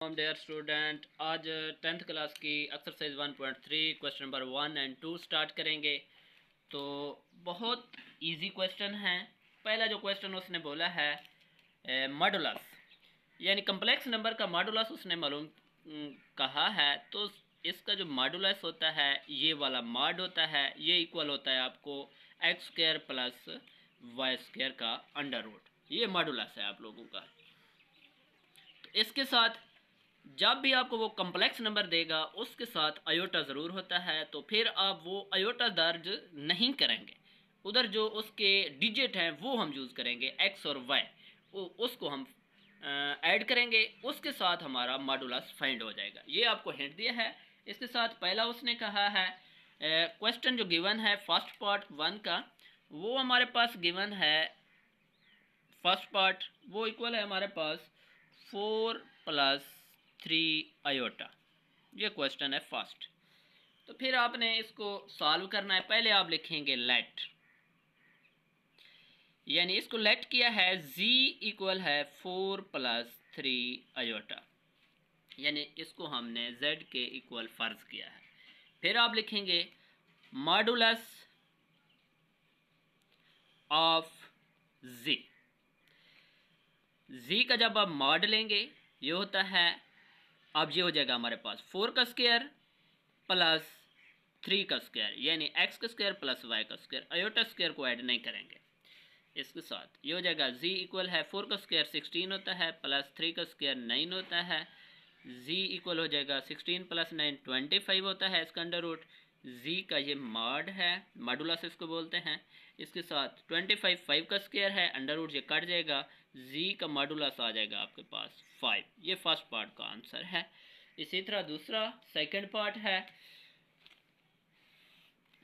Dear student, आज 10th class की exercise 1.3 question number 1 and 2 start करेंगे। तो बहुत इजी क्वेश्चन है। पहला जो क्वेश्चन उसने बोला है मॉडुलस, यानी कम्प्लेक्स नंबर का मॉडुलस उसने मालूम कहा है। तो इसका जो मॉडुलस होता है ये वाला मॉड होता है, ये इक्वल होता है आपको X square plus Y square का अंडर रूट। ये मॉडुलस है आप लोगों का। तो इसके साथ जब भी आपको वो कम्प्लेक्स नंबर देगा उसके साथ आयोटा ज़रूर होता है, तो फिर आप वो आयोटा दर्ज नहीं करेंगे। उधर जो उसके डिजिट हैं वो हम यूज़ करेंगे एक्स और वाई, उसको हम ऐड करेंगे, उसके साथ हमारा मॉडुलस फाइंड हो जाएगा। ये आपको हिंट दिया है। इसके साथ पहला उसने कहा है क्वेश्चन जो गिवन है फर्स्ट पार्ट 1 का, वो हमारे पास गिवन है। फर्स्ट पार्ट वो इक्वल है हमारे पास 4+3 आयोटा। ये क्वेश्चन है फर्स्ट। तो फिर आपने इसको सॉल्व करना है। पहले आप लिखेंगे लेट, यानी इसको लेट किया है z इक्वल है 4+3 आयोटा, यानी इसको हमने z के इक्वल फर्ज किया है। फिर आप लिखेंगे मॉडुलस ऑफ z। z का जब आप मॉड लेंगे ये होता है, अब ये हो जाएगा हमारे पास 4 का स्क्वायर प्लस 3 का स्क्वायर, यानी x का स्क्वायर प्लस y का स्क्वायर। आयोटा स्क्वायर को ऐड नहीं करेंगे। इसके साथ ये हो जाएगा z इक्वल है 4 का स्क्वायर 16 होता है प्लस 3 का स्क्वायर 9 होता है। z इक्वल हो जाएगा 16 प्लस 9 25 होता है इसका अंडर रूट। z का ये मॉड है, मॉडुलस इसको बोलते हैं। इसके साथ 25 5 का स्क्वायर है, अंडर रूट ये कट जाएगा, z का मॉडुलस आ जाएगा आपके पास 5। ये फर्स्ट पार्ट का आंसर है। इसी तरह दूसरा सेकंड पार्ट है,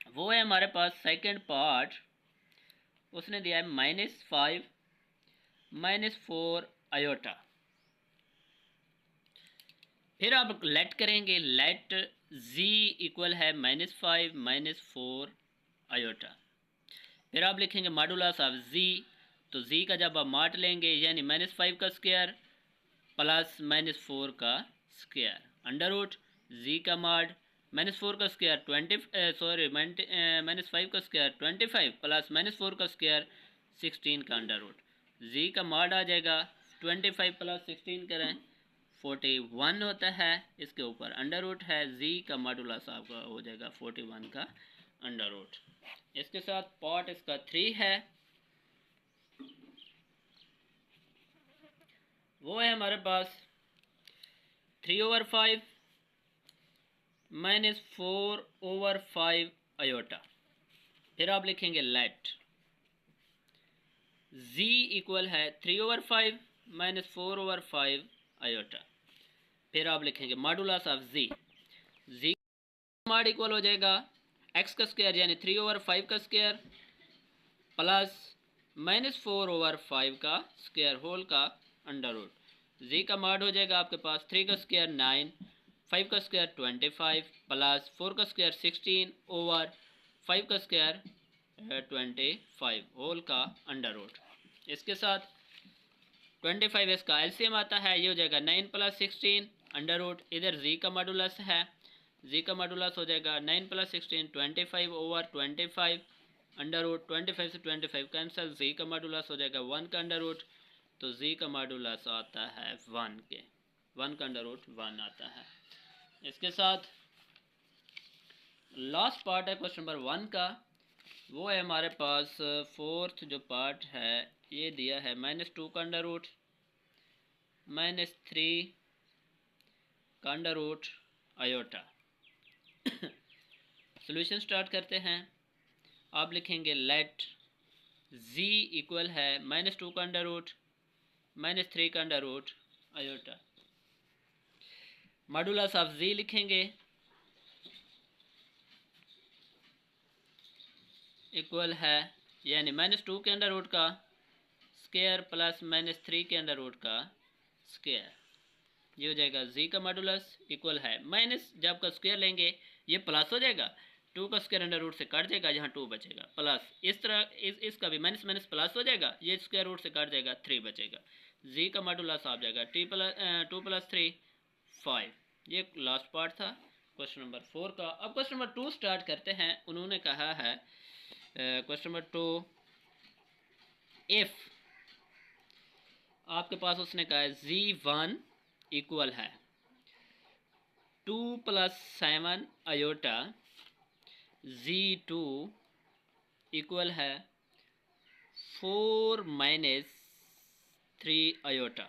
वो है हमारे पास सेकंड पार्ट। उसने दिया है -5 -4 आयोटा। फिर आप लेट करेंगे, लेट z इक्वल है -5 -4 आयोटा। फिर आप लिखेंगे मॉडुलस ऑफ z। तो z का जब आप मॉड लेंगे यानी -5 का स्क्वायर प्लस -4 का स्क्वायर, अंडर रूट z का मॉड -4 का स्क्वायर -5 का स्क्वायर 25 प्लस -4 का स्क्वायर 16 का अंडर रूट। z का मॉड आ जाएगा 25 प्लस 16 करें 41 होता है। इसके ऊपर अंडर रूट है, z का मॉडुलस आपका हो जाएगा 41 का अंडर रूट। इसके साथ पार्ट इसका 3 है, वो है हमारे पास 3/5 -4/5 आयोटा। फिर आप लिखेंगे लेट z इक्वल है 3/5 -4/5 आयोटा। फिर आप लिखेंगे modulus of z mod equal हो जाएगा x का स्क्वायर यानी 3/5 का स्क्वायर प्लस -4/5 का स्क्वायर होल का अंडर रूट। z का मॉड हो जाएगा आपके पास 3 का स्क्वायर 9, 5 का स्क्वायर 25 प्लस 4 का स्क्वायर 16 ओवर 5 का स्क्वायर 25 होल का अंडर रूट। इसके साथ 25 इसका एलसीएम आता है, ये हो जाएगा 9 प्लस 16 अंडर रूट। इधर z का मॉडुलस है, z का मॉडुलस हो जाएगा 9 प्लस 16 25 ओवर 25 अंडर रूट। 25 से 25 कैंसिल, z का मॉडुलस हो जाएगा 1 का अंडर रूट। तो z का मॉडुलस आता है 1 के, 1 का अंडर रूट 1 आता है। इसके साथ लास्ट पार्ट है क्वेश्चन नंबर 1 का, वो है हमारे पास फोर्थ जो पार्ट है, ये दिया है -2 का अंडर रूट -3 का under root iota. Solution start करते हैं। आप लिखेंगे लेट z इक्वल है -2 का अंडर रूट -3 का under root iota. Modulus of z लिखेंगे इक्वल है यानी -2 के अंडर रूट का स्क्वायर प्लस -3 के अंडर रूट का स्क्वायर। ये हो जाएगा z का मॉडुलस इक्वल है माइनस, जब का स्क्वायर लेंगे ये प्लस हो जाएगा, 2 का स्क्वायर अंडर रूट से कट जाएगा, यहाँ 2 बचेगा प्लस। इस तरह इसका भी माइनस माइनस प्लस हो जाएगा, ये स्क्वायर रूट से कट जाएगा 3 बचेगा। z का मॉडुलस आ जाएगा 2 + 3 5। ये लास्ट पार्ट था क्वेश्चन नंबर 4 का। अब क्वेश्चन नंबर 2 स्टार्ट करते हैं। उन्होंने कहा है क्वेश्चन नंबर 2, इफ़ आपके पास उसने कहा है Z1 इक्वल है 2 + 7 आयोटा, Z2 इक्वल है 4 - 3 आयोटा।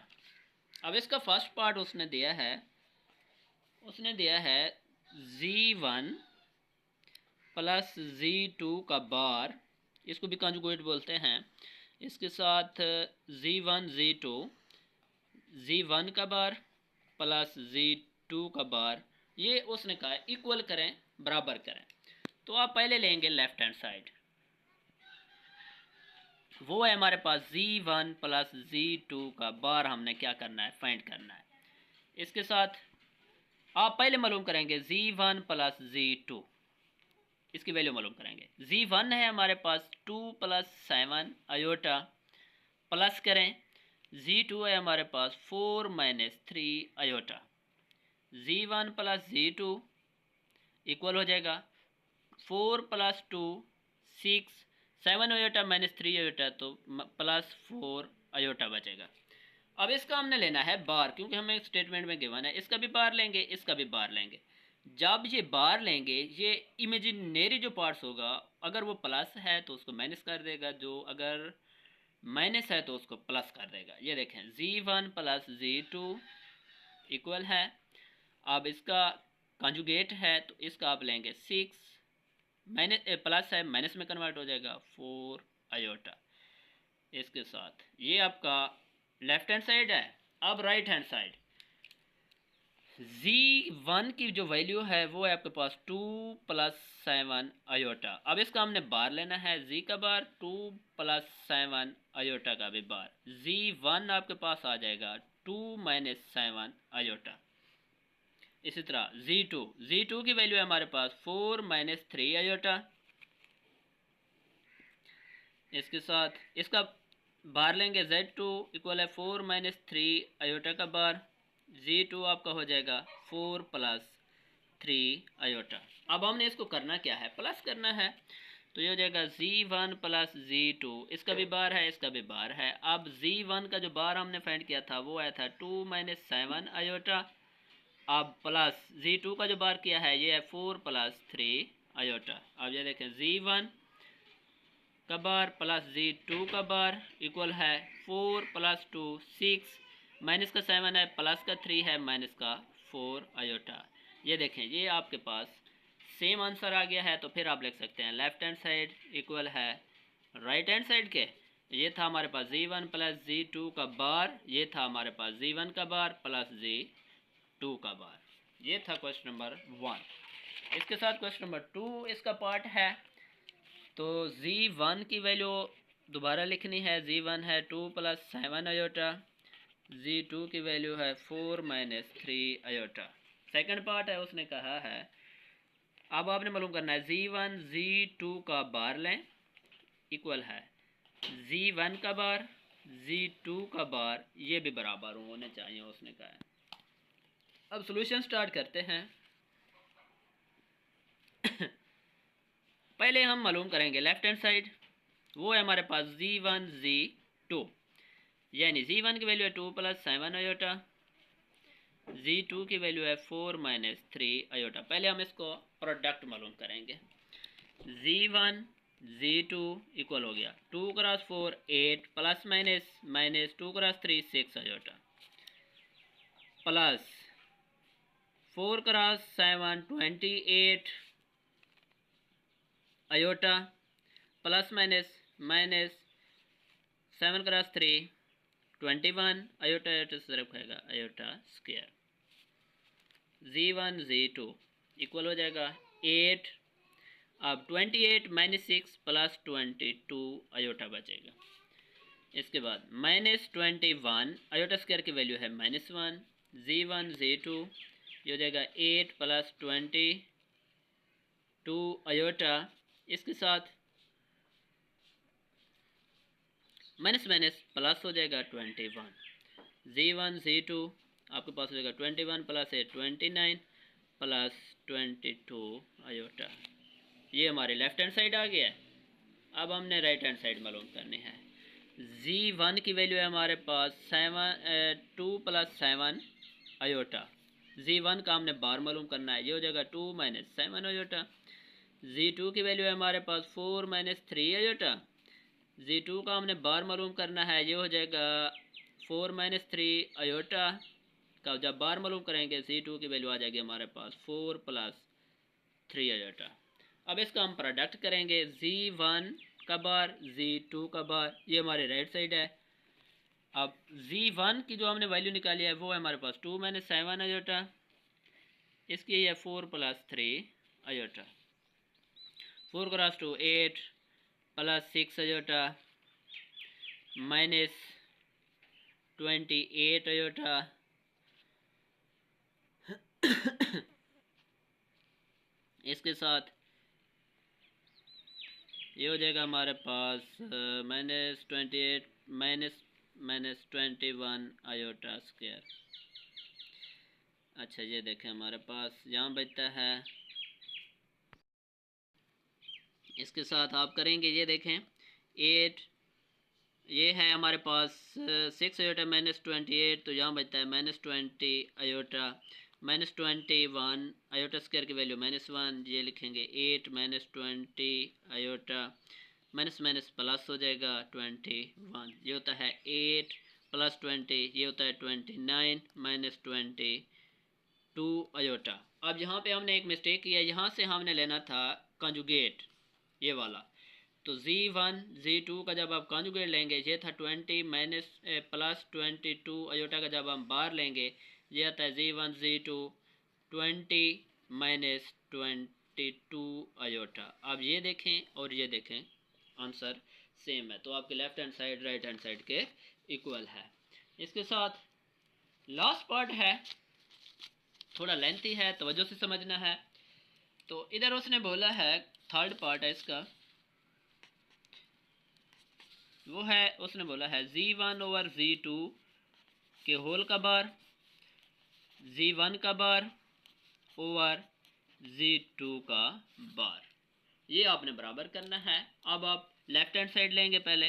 अब इसका फर्स्ट पार्ट उसने दिया है Z1 + Z2 का बार, इसको भी कंजुगेट बोलते हैं। इसके साथ Z1 Z2, Z1 का बार प्लस Z2 का बार, ये उसने कहा इक्वल करें, बराबर करें। तो आप पहले लेंगे लेफ्ट हैंड साइड, वो है हमारे पास Z1 + Z2 का बार हमने क्या करना है, फाइंड करना है। इसके साथ आप पहले मालूम करेंगे Z1 + Z2, इसकी वैल्यू मालूम करेंगे। Z1 है हमारे पास 2 + 7 आयोटा, प्लस करें Z2 है हमारे पास 4 - 3 आयोटा। Z1 + Z2 इक्वल हो जाएगा 4 + 2 6, 7 आयोटा - 3 आयोटा तो +4 आयोटा बचेगा। अब इसका हमने लेना है बार, क्योंकि हमें स्टेटमेंट में गिवन है। इसका भी बार लेंगे, इसका भी बार लेंगे। जब ये बार लेंगे, ये इमेजिनरी जो पार्ट्स होगा, अगर वो प्लस है तो उसको माइनस कर देगा, जो अगर माइनस है तो उसको प्लस कर देगा। ये देखें Z1 + Z2 इक्वल है, अब इसका कंजुगेट है तो इसका आप लेंगे 6, माइनस प्लस है माइनस में कन्वर्ट हो जाएगा 4 आयोटा। इसके साथ ये आपका लेफ्ट हैंड साइड है। अब राइट हैंड साइड, Z1 की जो वैल्यू है वो है आपके पास 2 + 7 आयोटा। अब इसका हमने बार लेना है, Z का बार 2 + 7 आयोटा का भी बार। Z1 आपके पास आ जाएगा 2 - 7 आयोटा। इसी तरह Z2 की वैल्यू है हमारे पास 4 - 3 आयोटा। इसके साथ इसका बार लेंगे, Z2 इक्वल है 4 - 3 आयोटा का बार। Z2 आपका हो जाएगा 4 + 3 आयोटा। अब हमने इसको करना क्या है, प्लस करना है। तो ये हो जाएगा Z1 + Z2, इसका भी बार है, इसका भी बार है। अब Z1 का जो बार हमने फाइंड किया था वो आया था 2 - 7 आयोटा। अब प्लस Z2 का जो बार किया है ये है 4 + 3 आयोटा। अब ये देखें Z1 का बार प्लस Z2 का बार इक्वल है 4 + 2 6, माइनस का 7 है, प्लस का 3 है, माइनस का 4 आयोटा। ये देखें ये आपके पास सेम आंसर आ गया है। तो फिर आप लिख सकते हैं लेफ्ट हैंड साइड इक्वल है राइट हैंड साइड के। ये था हमारे पास Z1 + Z2 का बार, ये था हमारे पास Z1 का बार प्लस Z2 का बार। ये था क्वेश्चन नंबर 1। इसके साथ क्वेश्चन नंबर 2 इसका पार्ट है। तो Z1 की वैल्यू दोबारा लिखनी है। Z1 है 2 + 7 आयोटा, Z2 की वैल्यू है 4 - 3 आयोटा। सेकंड पार्ट है, उसने कहा है अब आपने मालूम करना है Z1 Z2 का बार लें, इक्वल है Z1 का बार Z2 का बार, ये भी बराबर होने चाहिए, उसने कहा है। अब सॉल्यूशन स्टार्ट करते हैं। पहले हम मालूम करेंगे लेफ्ट हैंड साइड, वो है हमारे पास Z1 Z2, यानी Z1 की वैल्यू है 2 + 7 आयोटा, Z2 की वैल्यू है 4 - 3 आयोटा। पहले हम इसको प्रोडक्ट मालूम करेंगे। Z1 Z2 इक्वल हो गया 2 × 4 8 plus minus 2 × 3 6 iota, plus 4 × 7 28 iota, plus minus 7 × 3 21 iota, iota से रखेगा iota square. Z1 Z2 equal हो जाएगा 8, अब 28 - 6 प्लस 22 आयोटा बचेगा। इसके बाद -21 आयोटा स्क्वायर की वैल्यू है -1। Z1 Z2 ये हो जाएगा 8 + 22 आयोटा, इसके साथ माइनस प्लस हो जाएगा 21। Z1 Z2 आपके पास हो जाएगा 21 प्लस 8 29 प्लस 22 आयोटा। ये हमारे लेफ्ट हैंड साइड आ गया है। अब हमने राइट हैंड साइड मालूम करनी है। Z1 की वैल्यू है हमारे पास 2 प्लस 7 आयोटा। Z1 का हमने बार मालूम करना है, ये हो जाएगा 2 माइनस 7 आयोटा। Z2 की वैल्यू है हमारे पास 4 माइनस 3 आयोटा। Z2 का हमने बार मालूम करना है, ये हो जाएगा 4 माइनस 3 आयोटा का जब बार मालूम करेंगे Z2 की वैल्यू आ जाएगी हमारे पास 4 प्लस 3 आयोटा। अब इसका हम प्रोडक्ट करेंगे, Z1 का बार Z2 का बार, ये हमारे राइट साइड है। अब Z1 की जो हमने वैल्यू निकाली है वो है हमारे पास 2 माइनस 7 आयोटा, इसकी है 4 plus 3 iota. 4 cross 2 8 plus 6 iota minus 28 iota इसके साथ ये हो जाएगा हमारे पास माइनस 28 माइनस 21 आयोटा स्क्वायर। अच्छा ये देखें हमारे पास यहाँ बचता है, इसके साथ आप करेंगे ये देखें 8, ये है हमारे पास 6 आयोटा माइनस 28, तो यहाँ बचता है minus 20 iota minus 21 iota square की वैल्यू -1, ये लिखेंगे 8 minus 20 iota minus minus plus हो जाएगा 21, ये होता है 8 प्लस 20, ये होता है 29 माइनस 22 आयोटा। अब यहाँ पे हमने एक मिस्टेक किया, यहाँ से हमने लेना था कंजुगेट ये वाला, तो Z1 Z2 का जब आप कंजुगेट लेंगे ये था 20 माइनस प्लस 22 आयोटा का जब हम बार लेंगे ये आता है Z1 Z2 20 माइनस 22 आयोटा। अब ये देखें और ये देखें आंसर सेम है, तो आपके left hand side right hand side के इक्वल है। इसके साथ लास्ट पार्ट है, थोड़ा लेंथी है, तवज्जो से समझना है। तो इधर उसने बोला है, थर्ड पार्ट है इसका, वो है उसने बोला है Z1 ओवर Z2 के होल का बार Z1 का बार ओवर Z2 का बार, ये आपने बराबर करना है। अब आप लेफ्ट हैंड साइड लेंगे पहले,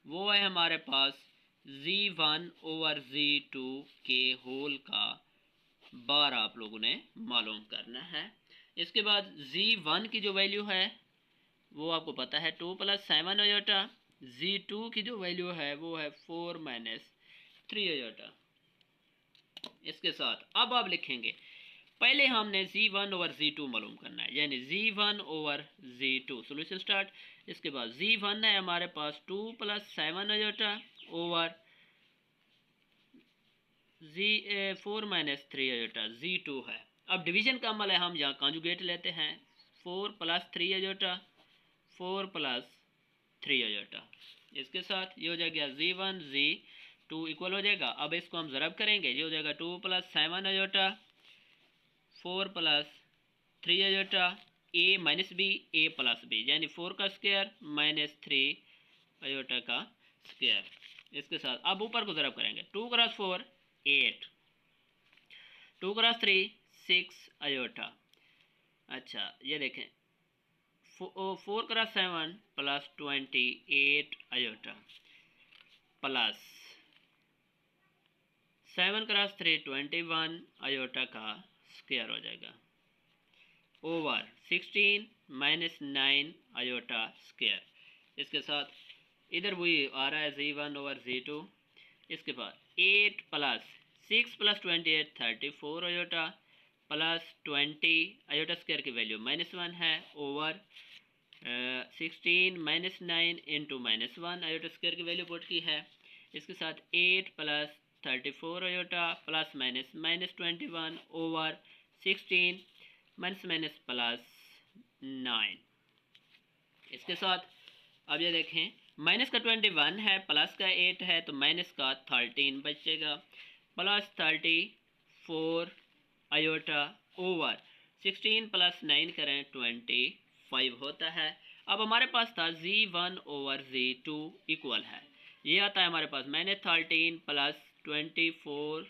वो है हमारे पास Z1 ओवर Z2 के होल का बार आप लोगों ने मालूम करना है। इसके बाद Z1 की जो वैल्यू है वो आपको पता है 2 प्लस 7 आयोटा, Z2 की जो वैल्यू है वो है 4 माइनस 3 आयोटा। इसके साथ अब आप लिखेंगे, पहले हमने Z1 ओवर Z2 मालूम करना है, यानी Z1 over Z2 solution start. इसके बाद Z1 है हमारे पास 2 plus 7 iota over 4 minus 3 iota Z2 है। अब डिवीजन का अमल है, हम यहाँ कॉन्जुगेट लेते हैं, 4 प्लस 3 आयोटा 4 प्लस 3 आयोटा। इसके साथ ये हो जाएगा Z1 Z2 इक्वल हो जाएगा। अब इसको हम ज़रब करेंगे, ये हो जाएगा 2 plus 7 iota 4 plus 3 iota a minus B a plus B, यानी 4 का स्क्वायर माइनस 3 आयोटा का स्क्वायर। इसके साथ अब ऊपर को ज़रब करेंगे, 2 क्रॉस 4 8, 2 क्रॉस 3 6 आयोटा। अच्छा ये देखें 4 cross 7 plus 28 iota plus 7 cross 3 21 iota का स्क्वायर हो जाएगा ओवर 16 माइनस 9 आयोटा स्क्वायर। इसके साथ इधर वही आ रहा है Z1 ओवर Z2। इसके बाद 8 plus 6 plus 28 34 iota plus 20 iota square की वैल्यू -1 है over 16 minus 9 into -1 iota square की वैल्यू पुट की है। इसके साथ 8 plus 34 iota plus minus -21 over 16 minus minus plus 9। इसके साथ अब ये देखें माइनस का 21 है प्लस का 8 है, तो माइनस का 13 बचेगा प्लस 34 आयोटा ओवर 16 प्लस 9 करें 25 होता है। अब हमारे पास था Z1 ओवर Z2 इक्वल है, ये आता है हमारे पास -13 प्लस 24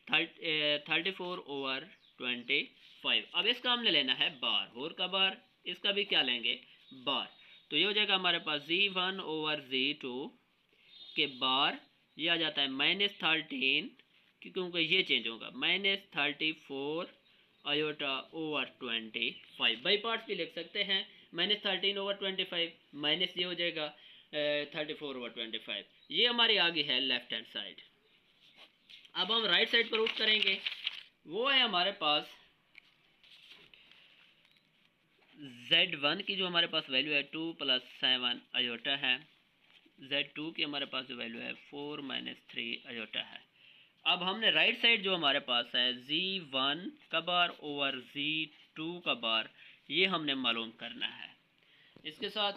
34/25। अब इसका हमने लेना है बार, होर का बार, इसका भी क्या लेंगे, बार। तो ये हो जाएगा हमारे पास Z1/Z2 के बार, ये आ जाता है -13, क्योंकि ये चेंज होगा, -34/25। बाई पार्ट्स भी लिख सकते हैं, -13/25 माइनस ये हो जाएगा 34/25। ये हमारी आगे है लेफ्ट हैंड साइड। अब हम राइट साइड पर उठ करेंगे, वो है हमारे पास Z1 की जो हमारे पास वैल्यू है 2 + 7 अयोटा है, Z2 की हमारे पास जो वैल्यू है 4 - 3 अयोटा है। अब हमने राइट साइड जो हमारे पास है Z1 का बार ओवर Z2 का बार, ये हमने मालूम करना है। इसके साथ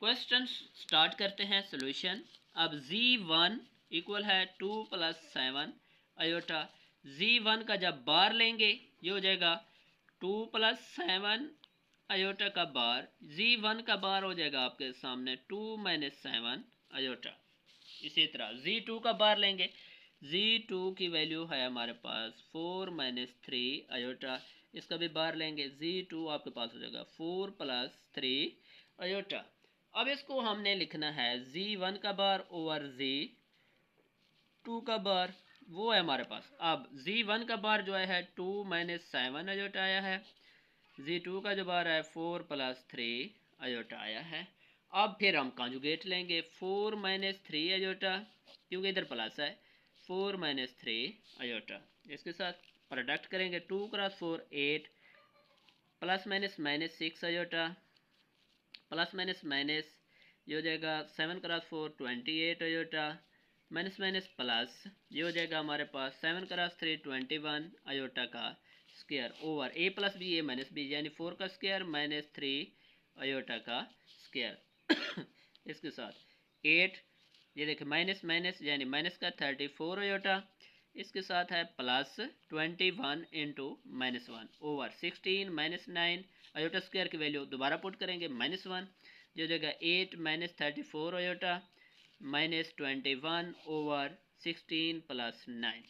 क्वेश्चन स्टार्ट करते हैं सॉल्यूशन। अब Z1 इक्वल है 2 + 7 अयोटा। Z1 का जब बार लेंगे ये हो जाएगा 2 + 7 अयोटा का बार, Z1 का बार हो जाएगा आपके सामने 2 - 7 अयोटा। इसी तरह Z2 का बार लेंगे, Z2 की वैल्यू है हमारे पास 4 - 3 अयोटा, इसका भी बार लेंगे, Z2 आपके पास हो जाएगा 4 + 3 अयोटा। अब इसको हमने लिखना है Z1 का बार ओवर Z2 का बार, वो है हमारे पास। अब Z1 का बार जो है 2 - 7 अयोटा आया है, Z2 का जो बार है 4 + 3 अयोटा आया है। अब फिर हम कॉन्जुगेट लेंगे 4 - 3 अयोटा, क्योंकि इधर प्लस है, 4 - 3 अयोटा। इसके साथ प्रोडक्ट करेंगे 2 × 4 8, +- -6 अयोटा, +- ये हो जाएगा 7 × 4 28 अयोटा, -प्लस ये हो जाएगा हमारे पास 7 × 3 21 अयोटा का square over a + b a - b, यानी 4 का स्क्वायर -3 अयोटा का स्क्वायर। इसके साथ 8, ये देखिए माइनस यानी माइनस का 34 अयोटा, इसके साथ है +21 × -1 ओवर 16 -9 अयोटा स्क्वायर की वैल्यू दोबारा पुट करेंगे -1, जो जगह 8 - 34 अयोटा -21 ओवर 16 + 9।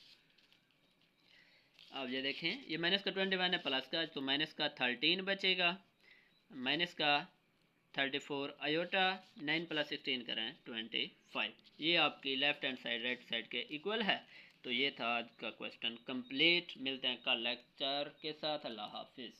अब ये देखें, ये माइनस का 21 है, प्लस का तो माइनस का 13 बचेगा, माइनस का 34 अयोटा, 9 + 16 करें 25। ये आपकी left hand side right side के इक्वल है। तो ये था आज का क्वेश्चन कंप्लीट। मिलते हैं कल लेक्चर के साथ। अल्लाह हाफिज़।